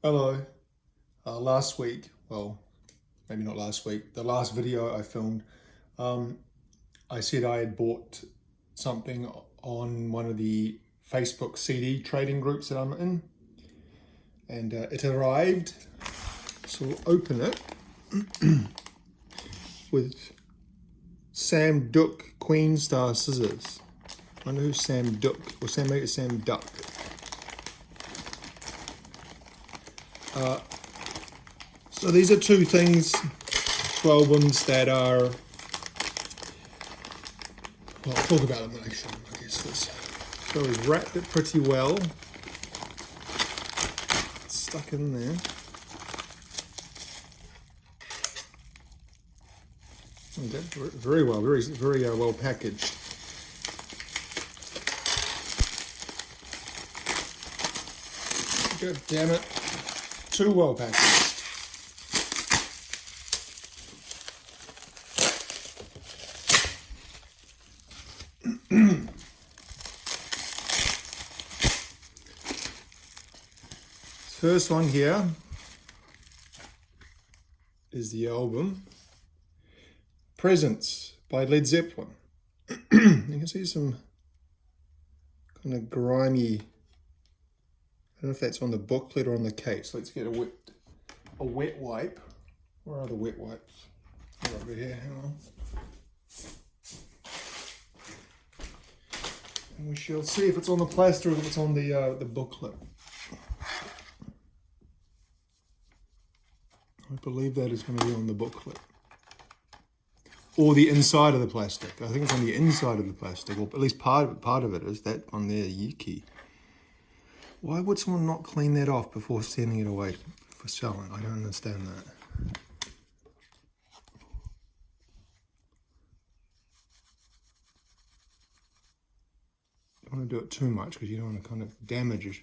Hello. Last week, well, maybe not last week, the last video I filmed, I said I had bought something on one of the Facebook CD trading groups that I'm in, and it arrived. So we'll open it with Sam Duck Queen Star scissors. I wonder who's Sam Duck, or Sam Duck. So these are two things, two albums that are, well, I'll talk about them when I show them, I guess. So we've wrapped it pretty well. It's stuck in there. Okay, very well, very well packaged. God damn it, too well packaged. First one here is the album Presents by Led Zeppelin. You can see some kind of grimy, I don't know if that's on the booklet or on the case. Let's get a wet wipe. Where are the wet wipes? They're over here, hang on. And we shall see if it's on the plaster or if it's on the booklet. I believe that is going to be on the booklet. Or the inside of the plastic. I think it's on the inside of the plastic, or at least part of it is that on there, yucky. Why would someone not clean that off before sending it away for selling? I don't understand that. Don't want to do it too much because you don't want to kind of damage it.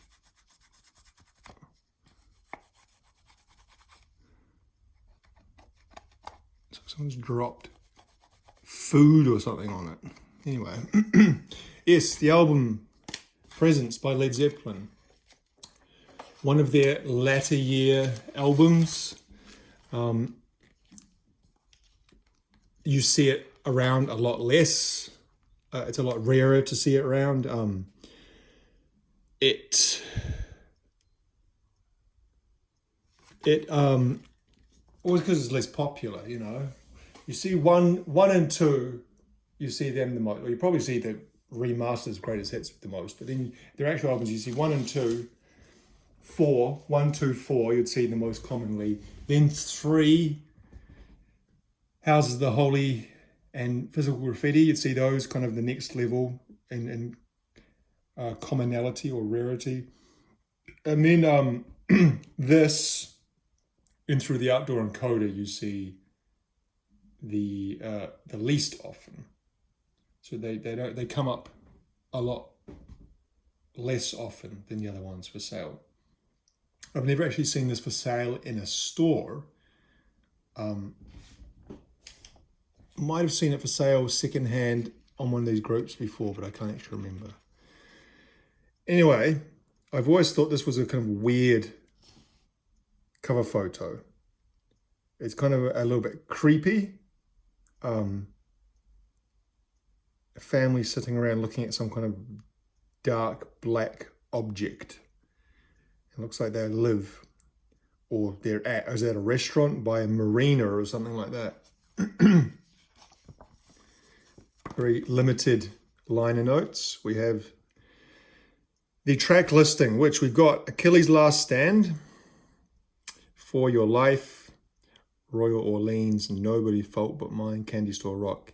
So someone's dropped food or something on it. Anyway, yes, the album Presents by Led Zeppelin. One of their latter year albums. You see it around a lot less. It's a lot rarer to see it around. Always because it's less popular, you know. You see one and two, you see them the most. Well, you probably see the remasters, greatest hits the most, but then their actual albums, you see 1 and 2, 4, 1, 2, 4, you'd see the most commonly. Then 3, Houses of the Holy and Physical Graffiti, you'd see those kind of the next level in commonality or rarity. And then this, in Through the Outdoor Encoder, you see the least often. So they come up a lot less often than the other ones for sale. I've never actually seen this for sale in a store. Might have seen it for sale secondhand on one of these groups before, but I can't actually remember. Anyway, I've always thought this was a kind of weird cover photo. It's kind of a little bit creepy. A family sitting around looking at some kind of dark black object. It looks like they live, or they're at a restaurant by a marina or something like that. Very limited liner notes. We have the track listing, which we've got Achilles' Last Stand, For Your Life, Royal Orleans, Nobody Fault But Mine, Candy Store Rock,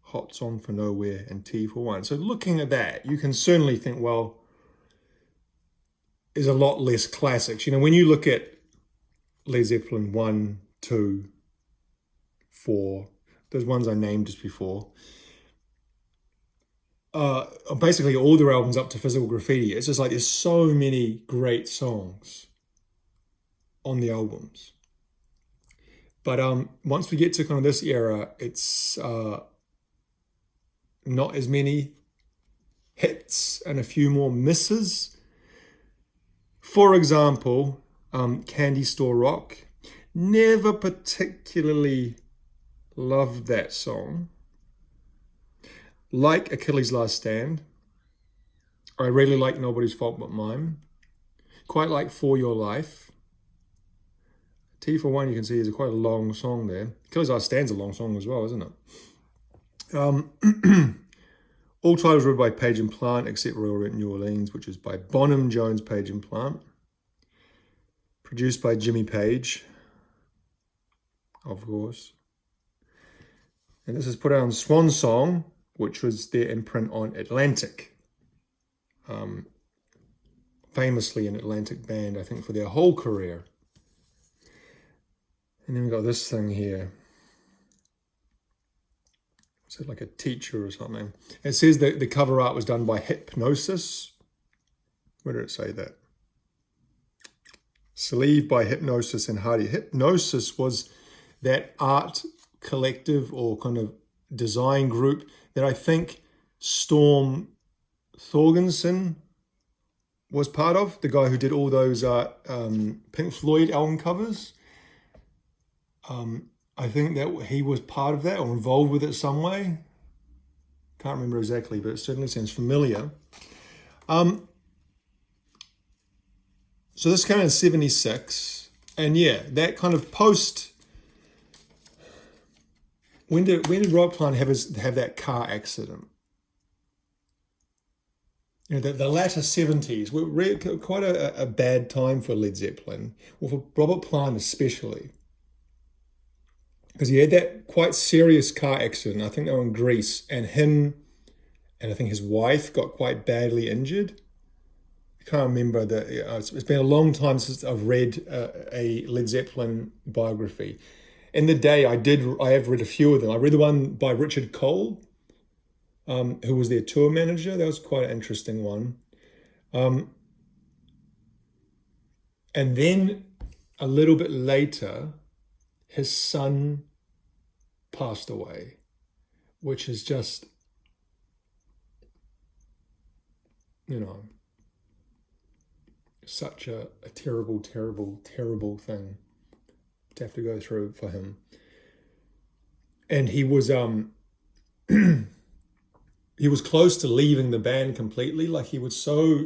Hot Song for Nowhere, and Tea for One. So looking at that, you can certainly think, well, there's a lot less classics. You know, when you look at Led Zeppelin 1, 2, 4, those ones I named just before, basically all their albums up to Physical Graffiti, it's just like there's so many great songs on the albums. But once we get to kind of this era, it's not as many hits and a few more misses. For example, Candy Store Rock. Never particularly loved that song. Like Achilles' Last Stand. I really like Nobody's Fault But Mine. Quite like For Your Life. T for One, you can see, is quite a long song there. Achilles' Last Stand's a long song as well, isn't it? All titles written by Page and Plant, except Royal Rent New Orleans, which is by Bonham, Jones, Page and Plant. Produced by Jimmy Page, of course. And this is put out on Swan Song, which was their imprint on Atlantic. Famously an Atlantic band, I think, for their whole career. And then we've got this thing here. Is it like a teacher or something? It says that the cover art was done by Hypnosis. Where did it say that? Sleeve by Hypnosis and Hardy. Hypnosis was that art collective or kind of design group that I think Storm Thorgerson was part of, the guy who did all those Pink Floyd album covers. I think that he was part of that or involved with it some way. Can't remember exactly, but it certainly sounds familiar. So this came out in 76. And yeah, that kind of post... When did Rock Plant have that car accident? You know, the latter 70s were quite a bad time for Led Zeppelin, or for Robert Plant especially. Because he had that quite serious car accident. I think they were in Greece, and him and I think his wife got quite badly injured. I can't remember it's been a long time since I've read a Led Zeppelin biography. In the day, I have read a few of them. I read the one by Richard Cole, who was their tour manager. That was quite an interesting one. And then a little bit later, his son passed away, which is just, you know, such a terrible, terrible, terrible thing to have to go through for him. And he was he was close to leaving the band completely. Like, he was so...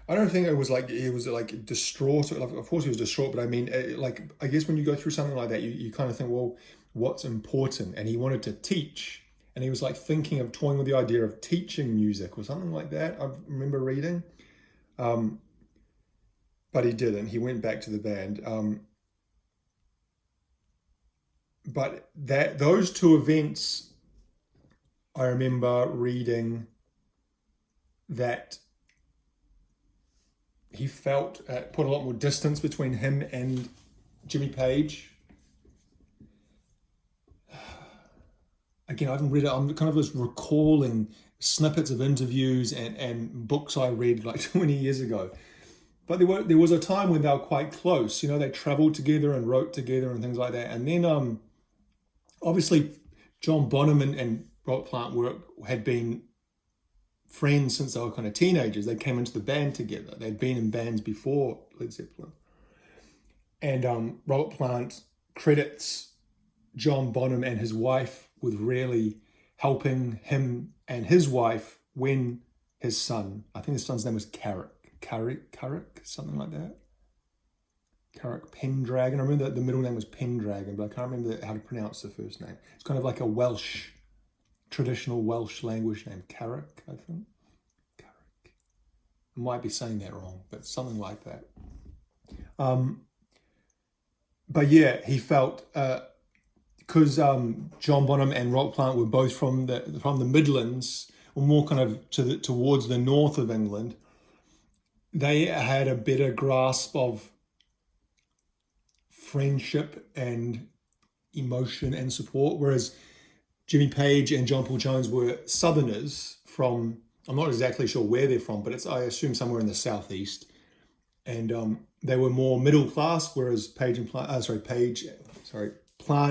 I don't think it was like he was like distraught. Like, of course he was distraught, but I mean, like, I guess when you go through something like that, you kind of think, well, what's important? And he wanted to teach, and he was like thinking of toying with the idea of teaching music or something like that. I remember reading, but he didn't. He went back to the band. But those two events, I remember reading that he felt put a lot more distance between him and Jimmy Page. Again, I haven't read it. I'm kind of just recalling snippets of interviews and books I read like 20 years ago. But there was a time when they were quite close. You know, they traveled together and wrote together and things like that. And then obviously John Bonham and Robert Plant had been friends since they were kind of teenagers. They came into the band together. They'd been in bands before Led Zeppelin. And Robert Plant credits John Bonham and his wife with really helping him and his wife when his son, I think his son's name was Carrick, something like that. Carrick Pendragon. I remember that the middle name was Pendragon, but I can't remember how to pronounce the first name. It's kind of like a traditional Welsh language name. Carrick, I think. Carrick. I might be saying that wrong, but something like that. But yeah, he felt because John Bonham and Rock Plant were both from the Midlands, or more kind of towards the north of England. They had a better grasp of friendship and emotion and support, whereas Jimmy Page and John Paul Jones were Southerners from, I'm not exactly sure where they're from, but I assume somewhere in the southeast, and they were more middle class, whereas Plant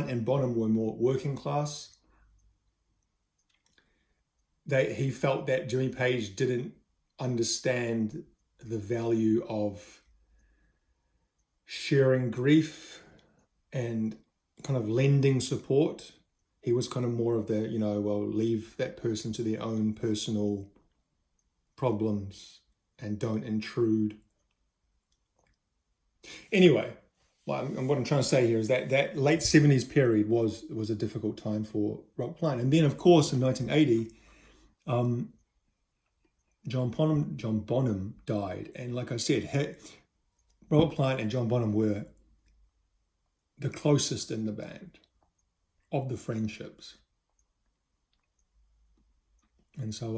and Bonham were more working class. He felt that Jimmy Page didn't understand the value of sharing grief and kind of lending support. He was kind of more of the, well, leave that person to their own personal problems and don't intrude. Anyway, what I'm trying to say here is that late 70s period was a difficult time for rock plant. And then, of course, in 1980, John Bonham died. And like I said, Robert Plant and John Bonham were the closest in the band of the friendships. And so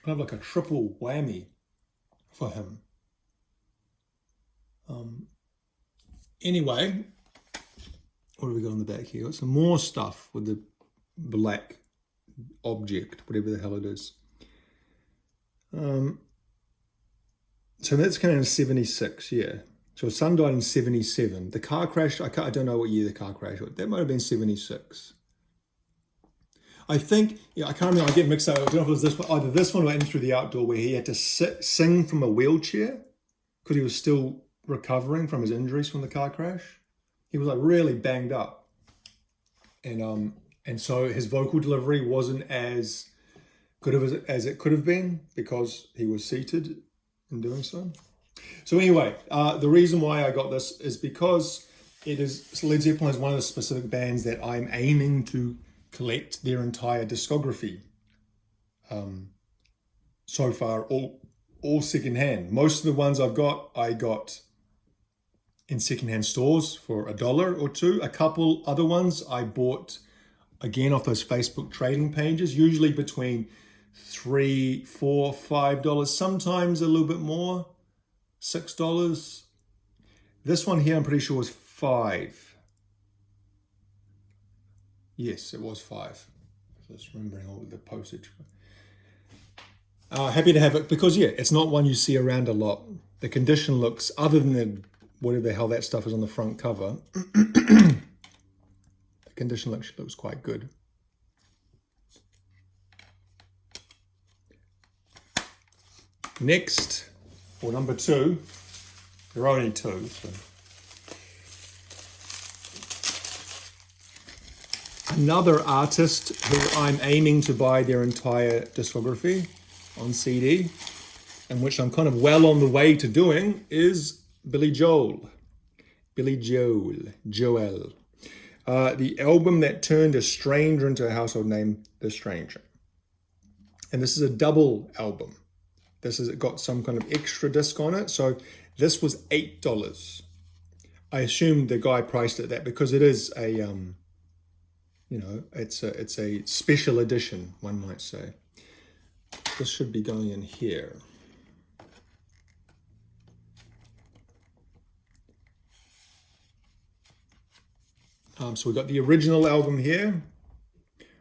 kind of like a triple whammy for him. Anyway, what do we got on the back here? Got some more stuff with the black object, whatever the hell it is. So that's kind of in 76, yeah. So his son died in 77. The car crash, I don't know what year the car crash was. That might have been 76. I think, I can't remember, I get mixed up. I don't know if it was this one, either this one or In Through the Outdoor, where he had to sing from a wheelchair because he was still recovering from his injuries from the car crash. He was like really banged up. And so his vocal delivery wasn't as good as it could have been because he was seated in doing so. So anyway, the reason why I got this is because Led Zeppelin is one of the specific bands that I'm aiming to collect their entire discography. So far, all secondhand. Most of the ones I got in secondhand stores for $1 or $2. A couple other ones I bought again off those Facebook trading pages, usually between $3, $4, $5, sometimes a little bit more, $6. This one here I'm pretty sure was $5. Yes, it was $5. Just remembering all the postage. Happy to have it because it's not one you see around a lot. The condition looks, other than whatever the hell that stuff is on the front cover, the condition looks quite good. Next, or number 2, there are only 2. So. Another artist who I'm aiming to buy their entire discography on CD, and which I'm kind of well on the way to doing, is Billy Joel. Joel. The album that turned a stranger into a household name, The Stranger. And this is a double album. This has got some kind of extra disc on it. So this was $8. I assume the guy priced it that because it is a, it's a special edition, one might say. This should be going in here. So we got the original album here,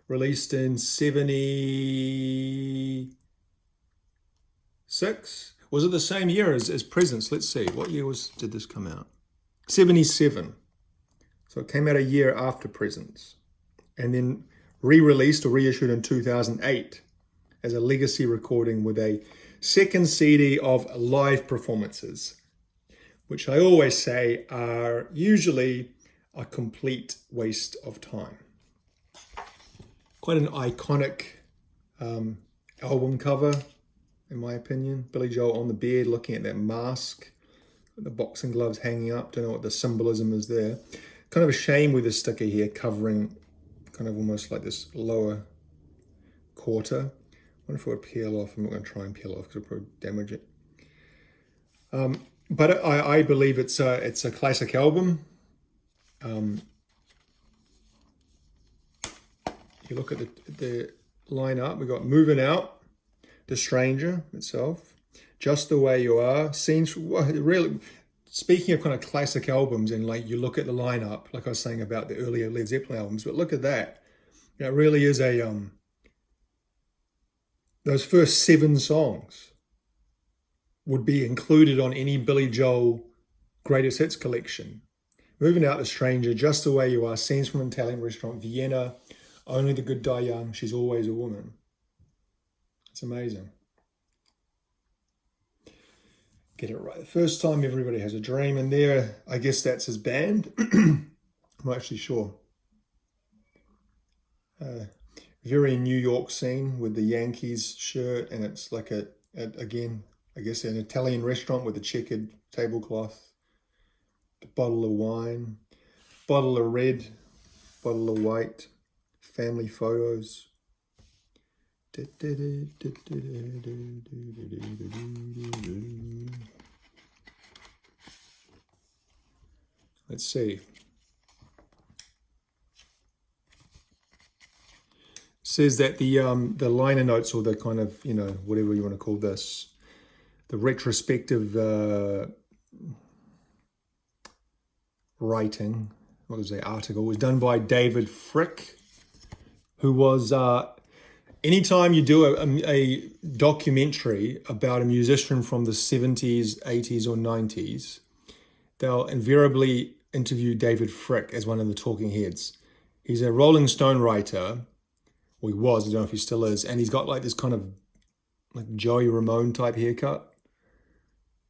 released in 76. Was it the same year as Presents? Let's see. What year did this come out? 77. So it came out a year after Presents. And then re-released or reissued in 2008 as a legacy recording with a second CD of live performances, which I always say are usually a complete waste of time. Quite an iconic album cover, in my opinion. Billy Joel on the bed looking at that mask, the boxing gloves hanging up. Don't know what the symbolism is there. Kind of a shame with the sticker here covering kind of almost like this lower quarter. I wonder if it would peel off. I'm not going to try and peel off because it'll probably damage it. But I believe it's a classic album. You look at the lineup. We got Moving Out, The Stranger itself, Just the Way You Are, Scenes. Really, speaking of kind of classic albums, and like you look at the lineup, like I was saying about the earlier Led Zeppelin albums, but look at that. It really is a those first 7 songs would be included on any Billy Joel greatest hits collection. Moving Out, The Stranger, Just the Way You Are, Scenes from an Italian Restaurant, Vienna, Only the Good Die Young, She's Always a Woman. It's amazing. get it right the first time. Everybody Has a Dream. And there, I guess that's his band. I'm not actually sure. Very New York scene with the Yankees shirt, and it's like again, I guess an Italian restaurant with a checkered tablecloth, a bottle of wine, bottle of red, bottle of white, family photos. Let's see. Says that the liner notes, or the kind of, whatever you want to call this, the retrospective writing, what was the article, was done by David Frick, who was, anytime you do a documentary about a musician from the 70s, 80s, or 90s, they'll invariably interview David Frick as one of the talking heads. He's a Rolling Stone writer. Well, he was, I don't know if he still is, and he's got like this kind of like Joey Ramone type haircut.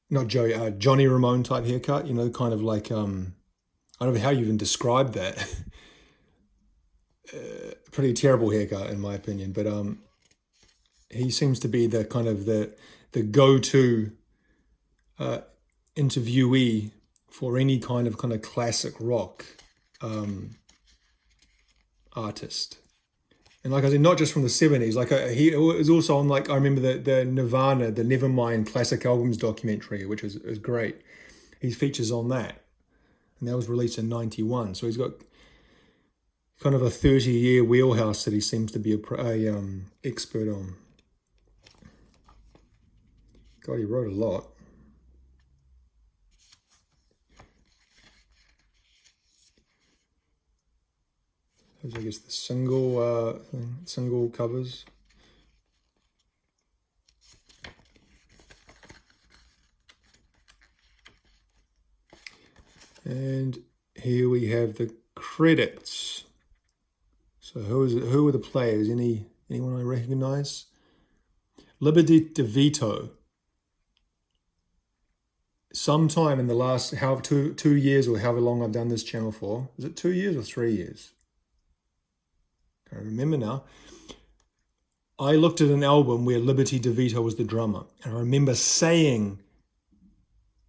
Not Joey, Johnny Ramone type haircut, kind of like, I don't know how you even describe that. Pretty terrible haircut in my opinion, but he seems to be the kind of the go-to interviewee for any kind of classic rock artist. And like I said, not just from the 70s, like he was also on, like, I remember the Nirvana, the Nevermind classic albums documentary, which was great. He features on that. And that was released in 91. So he's got kind of a 30-year wheelhouse that he seems to be a expert on. God, he wrote a lot. There's, I guess, the single covers. And here we have the credits. So who are the players? Anyone I recognize? Liberty DeVito. Sometime in the last 2 years, or however long I've done this channel for. Is it 2 years or 3 years? I remember now. I looked at an album where Liberty DeVito was the drummer, and I remember saying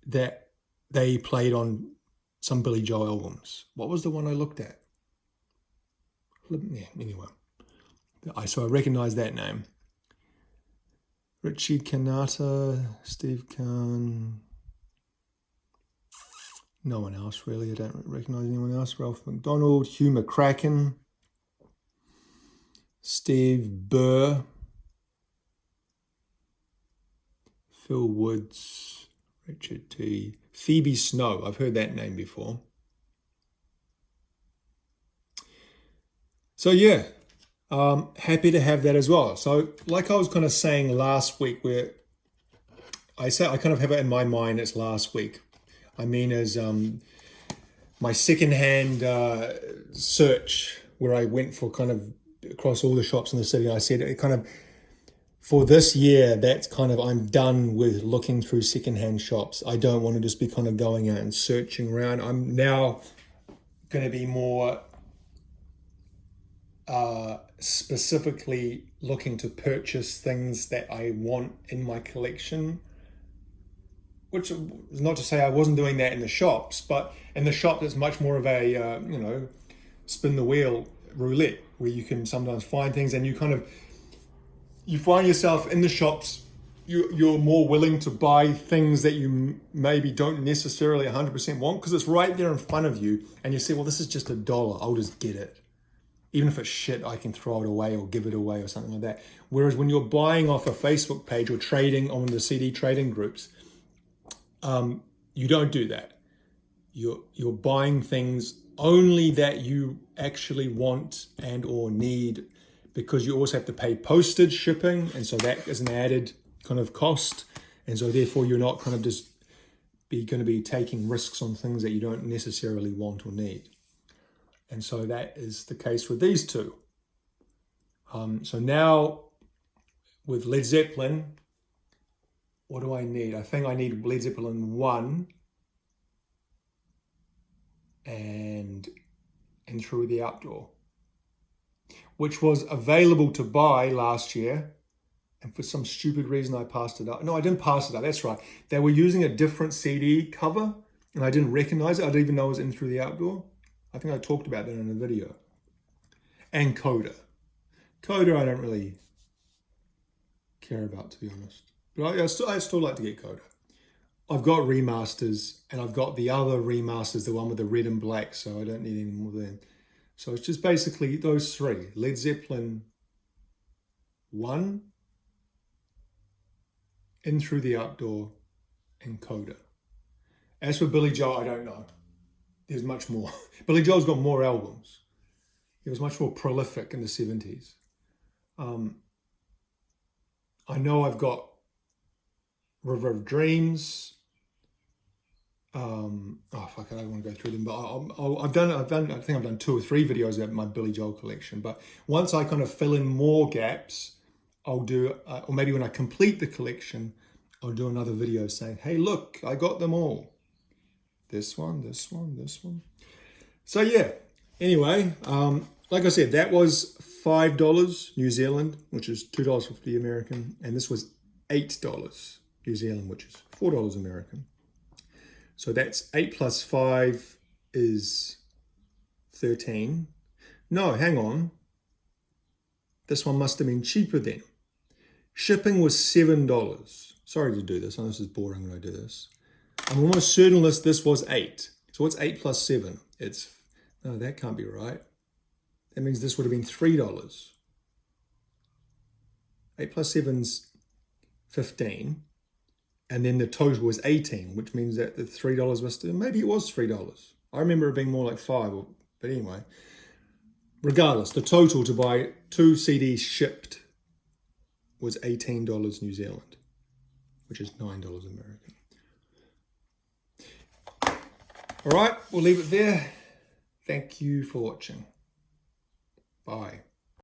that they played on some Billy Joel albums. What was the one I looked at? Yeah, anyway. So I recognize that name. Richie Kanata, Steve Kahn. No one else really. I don't recognize anyone else. Ralph McDonald, Hugh McCracken, Steve Burr, Phil Woods, Richard T. Phoebe Snow. I've heard that name before. So yeah, happy to have that as well. So like I was kind of saying last week, where I kind of have it in my mind it's last week. I mean, as my secondhand search, where I went for kind of across all the shops in the city. I said it kind of, for this year, that's kind of, I'm done with looking through secondhand shops. I don't want to just be kind of going out and searching around. I'm now going to be more specifically looking to purchase things that I want in my collection, which is not to say I wasn't doing that in the shops, but in the shop there's much more of a, spin the wheel roulette, where you can sometimes find things and you find yourself in the shops, you're more willing to buy things that you maybe don't necessarily 100% want, because it's right there in front of you and you say, well, this is just $1, I'll just get it. Even if it's shit, I can throw it away or give it away or something like that. Whereas when you're buying off a Facebook page or trading on the CD trading groups, you don't do that. You're buying things only that you actually want and or need, because you also have to pay postage shipping, and so that is an added kind of cost, and so therefore you're not kind of just going to be taking risks on things that you don't necessarily want or need. And so that is the case with these two. So now with Led Zeppelin, what do I need? I think I need Led Zeppelin 1 and Through the Outdoor, which was available to buy last year. And for some stupid reason, I passed it up. No, I didn't pass it up. That's right. They were using a different CD cover, and I didn't recognize it. I didn't even know it was in Through the Outdoor. I think I talked about that in a video. And Coda. Coda, I don't really care about, to be honest. But I still like to get Coda. I've got remasters, and I've got the other remasters, the one with the red and black, so I don't need any more then. So it's just basically those three. Led Zeppelin 1, In Through the Outdoor, and Coda. As for Billy Joel, I don't know. There's much more. Billy Joel's got more albums. He was much more prolific in the 70s. I know I've got River of Dreams. Oh fuck, I don't want to go through them, but I think I've done 2 or 3 videos about my Billy Joel collection. But once I kind of fill in more gaps, I'll do, or maybe when I complete the collection, I'll do another video saying, hey, look, I got them all. This one, this one, this one. So yeah, anyway, like I said, that was $5 New Zealand, which is $2.50 American. And this was $8 New Zealand, which is $4 American. So that's 8 plus 5 is 13. No, hang on. This one must have been cheaper then. Shipping was $7. Sorry to do this. I know this is boring when I do this. I'm almost certain this was 8. So what's 8 plus 7? No, that can't be right. That means this would have been $3. 8 plus 7's 15. And then the total was 18, which means that the $3 must have, maybe it was $3. I remember it being more like 5, but anyway. Regardless, the total to buy 2 CDs shipped was $18 New Zealand, which is $9 American. All right, we'll leave it there. Thank you for watching. Bye.